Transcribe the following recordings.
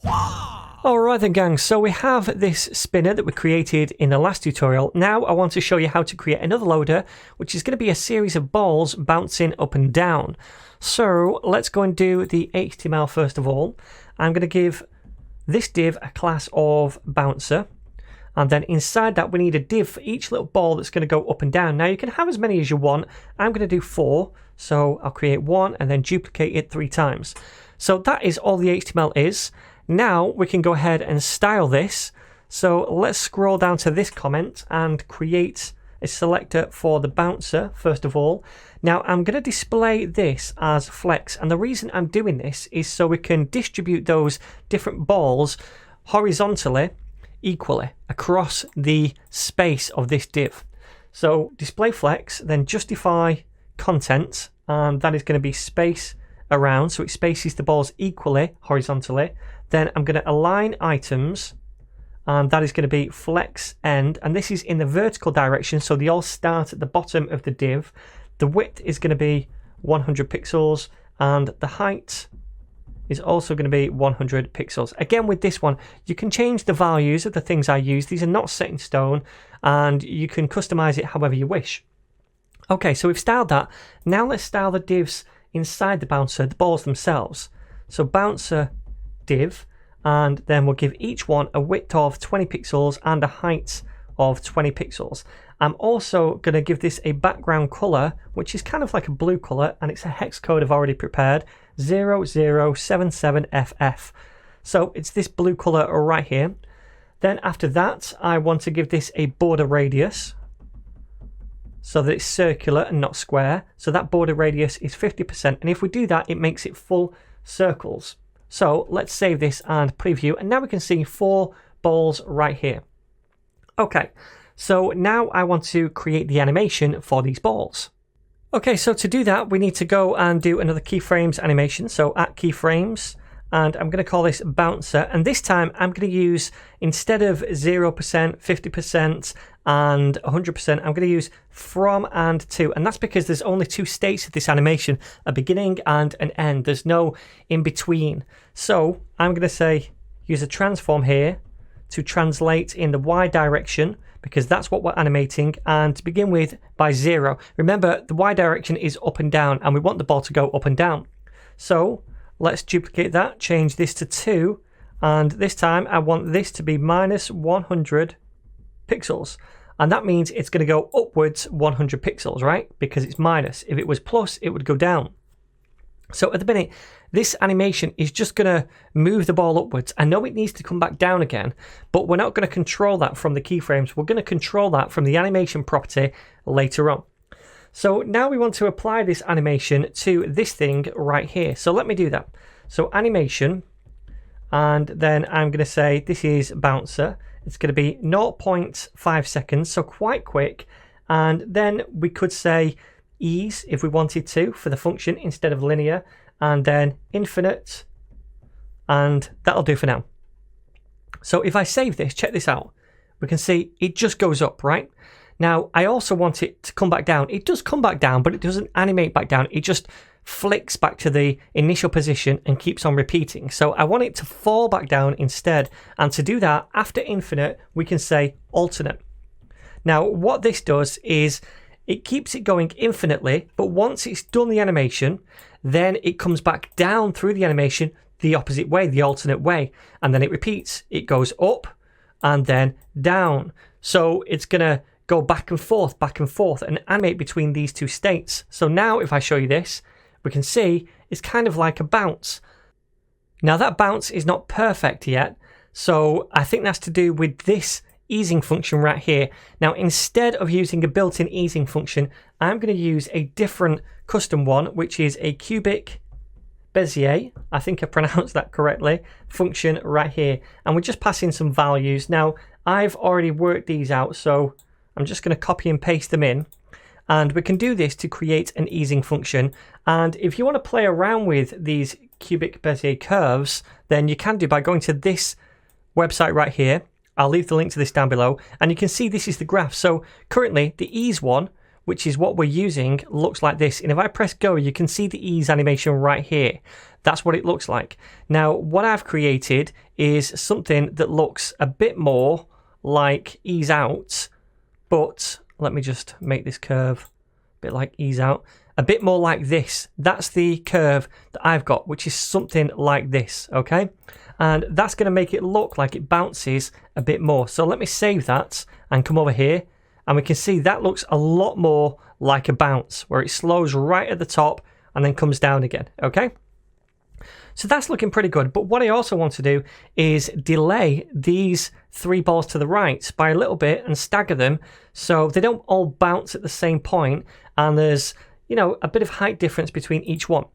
Alright then gang, so we have this spinner that we created in the last tutorial. Now I want to show you how to create another loader, which is going to be a series of balls bouncing up and down. So let's go and do the HTML first of all. I'm going to give this div a class of bouncer, and then inside that we need a div for each little ball that's going to go up and down. Now you can have as many as you want. I'm going to do 4, so I'll create 1 and then duplicate it 3 times. So that is all the HTML is. Now we can go ahead and style this. So let's scroll down to this comment and create a selector for the bouncer first of all. Now I'm going to display this as flex, and the reason I'm doing this is so we can distribute those different balls horizontally equally across the space of this div. So display flex, then justify content, and that is going to be space around, so it spaces the balls equally horizontally. Then I'm going to align items, and that is going to be flex end, and this is in the vertical direction, so they all start at the bottom of the div. The width is going to be 100 pixels, and the height is also going to be 100 pixels. Again, with this one, you can change the values of the things I use. These are not set in stone, and you can customize it however you wish. Okay, so we've styled that. Now let's style the divs inside the bouncer, the balls themselves. So bouncer div, and then we'll give each one a width of 20 pixels and a height of 20 pixels. I'm also going to give this a background color, which is kind of like a blue color, and it's a hex code I've already prepared, 0077FF. So it's this blue color right here. Then after that, I want to give this a border radius so that it's circular and not square. So that border radius is 50%, and if we do that, it makes it full circles. So let's save this and preview, and now we can see 4 balls right here. Okay, so now I want to create the animation for these balls. Okay, so to do that, we need to go and do another keyframes animation. So at keyframes, and I'm going to call this bouncer, and this time I'm going to use, instead of 0%, 50% and 100%, I'm going to use from and to, and that's because there's only 2 states of this animation, a beginning and an end. There's no in between. So I'm going to say use a transform here to translate in the Y direction, because that's what we're animating, and to begin with by 0. Remember, the Y direction is up and down, and we want the ball to go up and down. So let's duplicate that, change this to 2, and this time I want this to be minus 100 pixels. And that means it's going to go upwards 100 pixels, right? Because it's minus. If it was plus, it would go down. So at the minute, this animation is just going to move the ball upwards. I know it needs to come back down again, but we're not going to control that from the keyframes. We're going to control that from the animation property later on. So now we want to apply this animation to this thing right here. So let me do that. So animation, and then I'm going to say this is bouncer. It's going to be 0.5 seconds, so quite quick. And then we could say ease if we wanted to for the function instead of linear, and then infinite, and that'll do for now. So if I save this, check this out, we can see it just goes up, right? Now I also want it to come back down. It does come back down, but it doesn't animate back down. It just flicks back to the initial position and keeps on repeating. So I want it to fall back down instead, and to do that, after infinite we can say alternate. Now what this does is it keeps it going infinitely, but once it's done the animation, then it comes back down through the animation the opposite way, the alternate way, and then it repeats. It goes up and then down. So it's going to go back and forth, and animate between these 2 states. So now if I show you this, we can see it's kind of like a bounce. Now that bounce is not perfect yet, so I think that's to do with this easing function right here. Now instead of using a built-in easing function, I'm going to use a different custom one, which is a cubic Bezier, I think I pronounced that correctly, function right here, and we're just passing some values. Now I've already worked these out, so I'm just going to copy and paste them in, and we can do this to create an easing function. And if you want to play around with these cubic Bezier curves, then you can do by going to this website right here. I'll leave the link to this down below, and you can see this is the graph. So currently the ease one which is what we're using, looks like this. And if I press go, you can see the ease animation right here. That's what it looks like. Now, what I've created is something that looks a bit more like ease out, but let me just make this curve a bit like ease out, a bit more like this. That's the curve that I've got, which is something like this, okay? And that's going to make it look like it bounces a bit more. So let me save that and come over here, and we can see that looks a lot more like a bounce, where it slows right at the top and then comes down again, okay? So that's looking pretty good. But what I also want to do is delay these 3 balls to the right by a little bit and stagger them so they don't all bounce at the same point, and there's, you know, a bit of height difference between each one.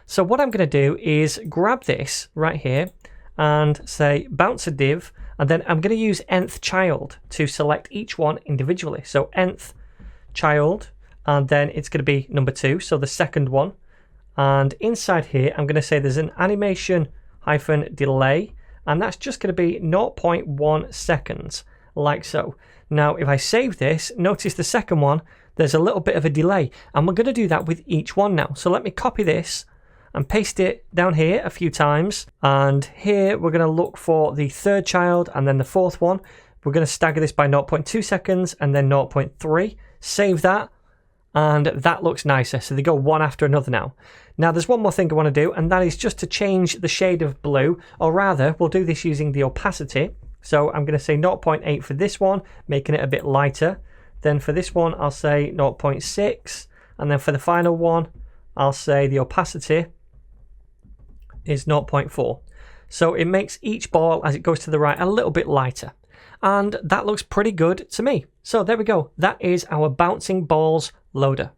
So what I'm going to do is grab this right here and say bounce a div, and then I'm going to use nth child to select each one individually. So nth child, and then it's going to be number 2, so the second one. And inside here, I'm going to say there's an animation hyphen delay, and that's just going to be 0.1 seconds, like so. Now, if I save this, notice the second one, there's a little bit of a delay, and we're going to do that with each one now. So let me copy this and paste it down here a few times. And here we're going to look for the third child and then the fourth one. We're going to stagger this by 0.2 seconds and then 0.3. Save that. And that looks nicer. So they go one after another now. Now there's one more thing I want to do, and that is just to change the shade of blue, or rather we'll do this using the opacity. So I'm going to say 0.8 for this one, making it a bit lighter. Then for this one I'll say 0.6, and then for the final one I'll say the opacity is 0.4. So it makes each ball as it goes to the right a little bit lighter. And that looks pretty good to me. So there we go. That is our bouncing balls loader.